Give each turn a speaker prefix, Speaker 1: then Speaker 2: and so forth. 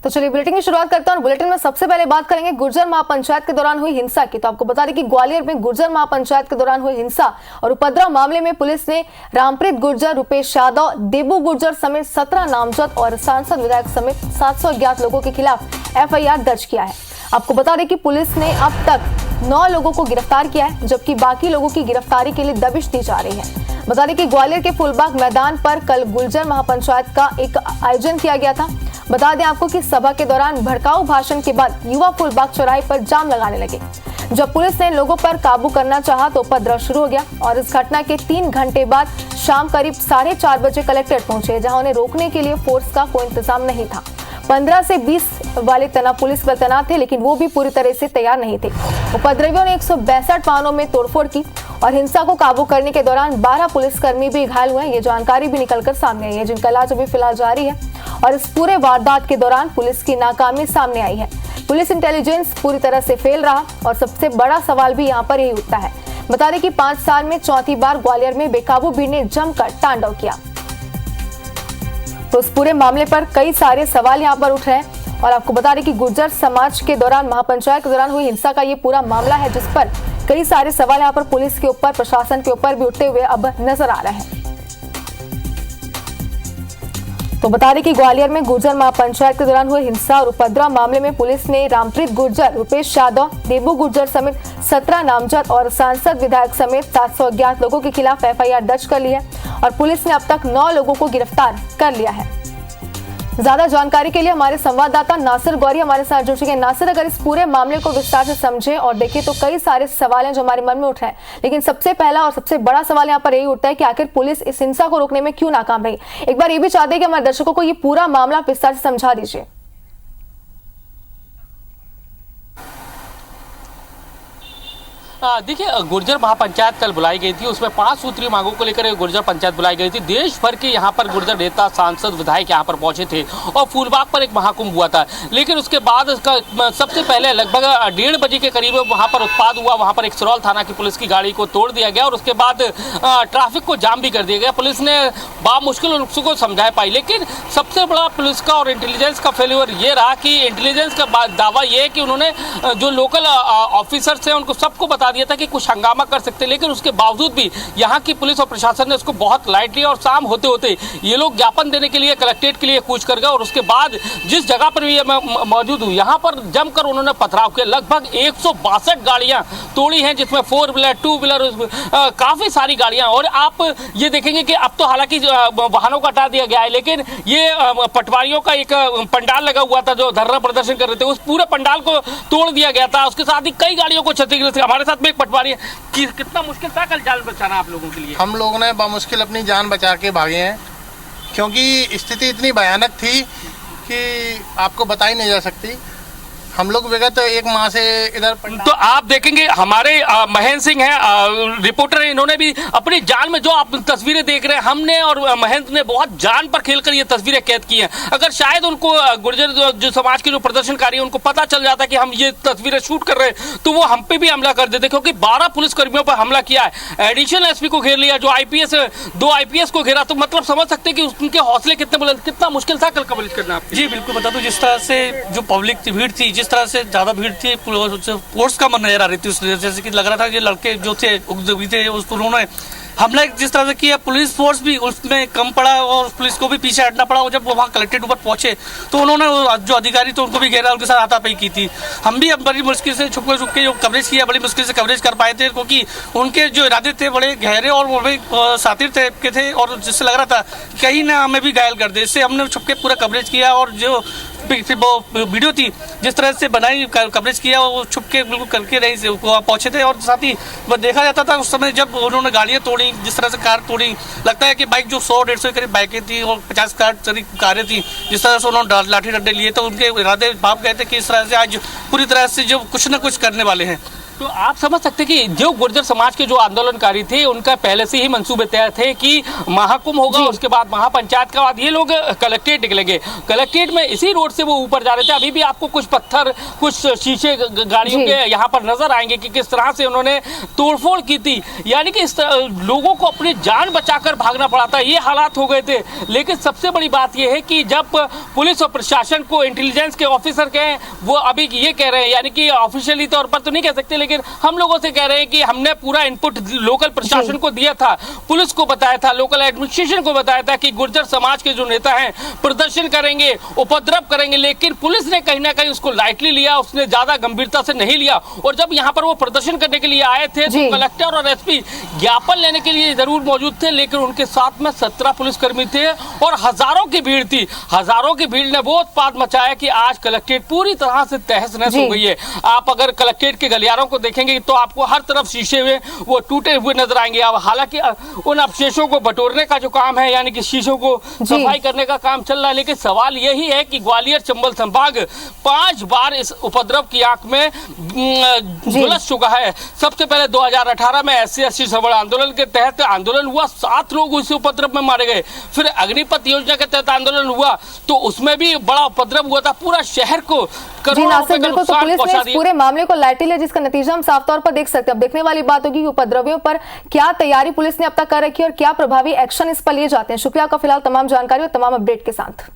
Speaker 1: तो चलिए बुलेटिन की शुरुआत करते हैं और बुलेटिन में सबसे पहले बात करेंगे गुर्जर महापंचायत के दौरान हुई हिंसा की। तो आपको बता दें कि ग्वालियर में गुर्जर महापंचायत के दौरान हुई हिंसा और उपद्रव मामले में पुलिस ने रामप्रीत गुर्जर, रुपेश यादव, देबू गुर्जर समेत 17 नामजद और सांसद विधायक समेत 700 अज्ञात लोगों के खिलाफ एफआईआर दर्ज किया है। आपको बता दें कि पुलिस ने अब तक 9 लोगों को गिरफ्तार किया है, जबकि बाकी लोगों की गिरफ्तारी के लिए दबिश दी जा रही है। बता दें कि ग्वालियर के फूलबाग मैदान पर कल गुर्जर महापंचायत का एक आयोजन किया गया था। बता दें आपको कि सभा के दौरान भड़काऊ भाषण के बाद युवा फूलबाग चौराहे पर जाम लगाने लगे। जब पुलिस ने लोगों पर काबू करना चाहा तो उपद्रव शुरू हो गया और इस घटना के 3 घंटे बाद शाम करीब 4:30 बजे कलेक्ट्रेट पहुंचे, जहां उन्हें रोकने के लिए फोर्स का कोई इंतजाम नहीं था। 15 से 20 वाले पुलिस बल तैनात थे, लेकिन वो भी पूरी तरह से तैयार नहीं थे। उपद्रवियों ने 162 वाहनों में तोड़फोड़ की और हिंसा को काबू करने के दौरान 12 पुलिसकर्मी भी घायल हुए। ये जानकारी भी निकलकर सामने आई है, जिनका इलाज अभी फिलहाल जारी है। और इस पूरे वारदात के दौरान पुलिस की नाकामी सामने आई है। पुलिस इंटेलिजेंस पूरी तरह से फेल रहा और सबसे बड़ा सवाल भी यहाँ पर यही उठता है। बता दें कि 5 साल में चौथी बार ग्वालियर में बेकाबू भीड़ ने जमकर तांडव किया। तो इस पूरे मामले पर कई सारे सवाल यहाँ पर उठ रहे हैं और आपको बता दें कि गुर्जर समाज के दौरान महापंचायत के दौरान हुई हिंसा का ये पूरा मामला है, जिस पर कई सारे सवाल यहाँ पर पुलिस के ऊपर, प्रशासन के ऊपर भी उठते हुए अब नजर आ रहे हैं। तो बता दें कि ग्वालियर में गुर्जर महापंचायत के दौरान हुए हिंसा और उपद्रव मामले में पुलिस ने रामप्रीत गुर्जर, रुपेश यादव, देबू गुर्जर समेत 17 नामजद और सांसद विधायक समेत 700 अज्ञात लोगों के खिलाफ एफआईआर दर्ज कर ली है और पुलिस ने अब तक 9 लोगों को गिरफ्तार कर लिया है। ज्यादा जानकारी के लिए हमारे संवाददाता नासिर गौरी हमारे साथ जुड़ चुके हैं। नासिर, अगर इस पूरे मामले को विस्तार से समझें और देखें तो कई सारे सवाल हैं जो हमारे मन में उठ रहे हैं, लेकिन सबसे पहला और सबसे बड़ा सवाल यहाँ पर यही उठता है कि आखिर पुलिस इस हिंसा को रोकने में क्यों नाकाम रही। एक बार ये भी चाहते हैं कि हमारे दर्शकों को ये पूरा मामला विस्तार से समझा दीजिए।
Speaker 2: देखिए, गुर्जर महापंचायत कल बुलाई गई थी, उसमें 5 सूत्रीय मांगों को लेकर गुर्जर पंचायत बुलाई गई थी। देश भर के यहाँ पर गुर्जर नेता, सांसद, विधायक यहाँ पर पहुंचे थे और फूलबाग पर एक महाकुंभ हुआ था। लेकिन उसके बाद सबसे पहले लगभग 1:30 बजे के करीब वहाँ पर उत्पाद हुआ। वहाँ पर एक सिरौल थाना की पुलिस की गाड़ी को तोड़ दिया गया और उसके बाद ट्रैफिक को जाम भी कर दिया गया। पुलिस ने बामुश्किल उसको समझा पाई, लेकिन सबसे बड़ा पुलिस का और इंटेलिजेंस का फेल्यूर ये रहा कि इंटेलिजेंस का दावा ये है कि उन्होंने जो लोकल ऑफिसर्स हैं उनको सबको बता दिया था कि कुछ हंगामा कर सकते, लेकिन उसके बावजूद भी यहाँ की पुलिस और प्रशासन ने उसको बहुत लाइट लिया और शाम होते होते ये लोग ज्ञापन देने के लिए कलेक्ट्रेट के लिए कूच कर गए और उसके बाद जिस जगह पर भी मैं मौजूद हूँ यहाँ पर जमकर उन्होंने पथराव किया। लगभग 162 गाड़ियां तोड़ी हैं, जिसमें 4 व्हीलर, 2 व्हीलर, काफी सारी गाड़ियां। और आप ये देखेंगे कि अब तो हालांकि वाहनों को हटा दिया गया है, लेकिन ये पटवारियों का एक पंडाल लगा हुआ था जो धरना प्रदर्शन कर रहे थे, उस पूरे पंडाल को तोड़ दिया गया था। उसके साथ ही कई गाड़ियों को क्षतिग्रस्त। हमारे साथ में एक पटवारी है, कितना मुश्किल था कल जान बचाना आप लोगों के लिए?
Speaker 3: हम लोगों ने बामुश्किल अपनी जान बचा के भागे हैं, क्योंकि स्थिति इतनी भयानक थी कि आपको बताई नहीं जा सकती। हम लोग विगत 1 माह से इधर
Speaker 2: तो आप देखेंगे हमारे महेंद्र सिंह हैं, रिपोर्टर हैं, इन्होंने भी अपनी जान में जो आप तस्वीरें देख रहे हैं, हमने और महेंद्र ने बहुत जान पर खेलकर ये तस्वीरें कैद की हैं। अगर शायद उनको गुर्जर जो समाज के जो प्रदर्शनकारी उनको पता चल जाता कि हम ये तस्वीरें शूट कर रहे हैं तो वो हम पे भी हमला कर देते, क्योंकि 12 पुलिसकर्मियों पर हमला किया है। एडिशनल एसपी को घेर लिया, जो आईपीएस 2 आईपीएस को घेरा। तो मतलब समझ सकते हैं कि उनके हौसले कितने बुलंद, कितना मुश्किल था कल कवरेज करना।
Speaker 4: जी बिल्कुल, बता दूं जिस तरह से जो पब्लिक भीड़ थी, जिस तरह से ज्यादा भीड़ थी, फोर्स का मन नजर आ रही थी, उस जैसे कि लग रहा था कि लड़के जो थे उन्होंने हमला जिस तरह से किया, पुलिस फोर्स भी उसमें कम पड़ा और पुलिस को भी पीछे हटना पड़ा। और जब वो वहाँ कलेक्ट्रेट ऊपर पहुंचे तो उन्होंने जो अधिकारी थे उनको भी घेरा, उनके साथ हाथापाई की थी। हम भी अब बड़ी मुश्किल से छुप के जो कवरेज किया, बड़ी मुश्किल से कवरेज कर पाए थे, क्योंकि उनके जो इरादे थे बड़े गहरे और वो भी सातिर टाइप के थे और जिससे लग रहा था कहीं ना हमें भी घायल कर दे। इससे हमने छुप के पूरा कवरेज किया और जो वो वीडियो थी जिस तरह से बनाई, कवरेज किया, वो छुप के बिल्कुल करके रही पहुंचे थे। और साथ ही वो देखा जाता था उस समय जब उन्होंने गाड़ियां तोड़ी, जिस तरह से कार तोड़ी, लगता है कि बाइक जो 100-150 के करीब बाइकें थी और 50 कारें थी, जिस तरह से उन्होंने लाठी डंडे लिए, तो उनके इरादे भाप गए थे कि इस तरह से आज पूरी तरह से जो कुछ न कुछ करने वाले हैं।
Speaker 2: तो आप समझ सकते हैं कि जो गुर्जर समाज के जो आंदोलनकारी थे उनका पहले से ही मंसूबे तय थे कि महाकुंभ होगा, उसके बाद महापंचायत के बाद ये लोग कलेक्ट्रेट निकलेंगे। कलेक्ट्रेट में इसी रोड से वो ऊपर जा रहे थे। अभी भी आपको कुछ पत्थर, कुछ शीशे गाड़ियों के यहाँ पर नजर आएंगे कि किस तरह से उन्होंने तोड़फोड़ की थी। यानी कि लोगों को अपनी जान बचाकर भागना पड़ा था, ये हालात हो गए थे। लेकिन सबसे बड़ी बात यह है कि जब पुलिस और प्रशासन को इंटेलिजेंस के ऑफिसर कहें, वो अभी ये कह रहे हैं, यानी कि ऑफिशियली तौर पर तो नहीं कह सकते, लेकिन हम लोगों से कह रहे हैं कि हमने पूरा इनपुट लोकल प्रशासन को दिया था, पुलिस को बताया था, लोकल एडमिनिस्ट्रेशन को बताया था कि गुर्जर समाज के जो नेता हैं प्रदर्शन करेंगे, उपद्रव करेंगे। लेकिन पुलिस ने कहीं ना कहीं उसको लाइटली लिया, उसने ज्यादा गंभीरता से नहीं लिया। और जब यहाँ पर वो प्रदर्शन करने के लिए आए थे तो कलेक्टर और एसपी ज्ञापन लेने के लिए जरूर मौजूद थे, लेकिन उनके साथ में 17 पुलिसकर्मी थे और हजारों की भीड़ थी। हजारों की भीड़ ने वो उत्पात मचाया कि आज कलेक्ट्रेट पूरी तरह से तहस नहस हो गई है। आप अगर कलेक्ट्रेट के गलियारों को देखेंगे तो आपको हर तरफ शीशे हुए वो टूटे हुए नजर आएंगे। अब हालांकि उन अवशेषों को बटोरने का जो काम है, यानी कि शीशों को सफाई करने का काम चल रहा है, लेकिन सवाल यही है कि ग्वालियर चंबल संभाग 5 बार इस उपद्रव की आंख में झुलस चुका है। सबसे पहले 2018 में SC/ST सबड़ आंदोलन के तहत आंदोलन हुआ, 7 लोग उस उपद्रव में मारे गए। फिर अग्निपथ योजना के तहत आंदोलन हुआ तो उसमें भी बड़ा उपद्रव हुआ था, पूरा शहर को
Speaker 1: जी नासिर, बिल्कुल। तो पुलिस ने इस पूरे मामले को लाइटली लिया, जिसका नतीजा हम साफ तौर पर देख सकते हैं। अब देखने वाली बात होगी कि उपद्रवियों पर क्या तैयारी पुलिस ने अब तक कर रखी है और क्या प्रभावी एक्शन इस पर लिए जाते हैं। शुक्रिया आपका फिलहाल तमाम जानकारी और तमाम अपडेट के साथ।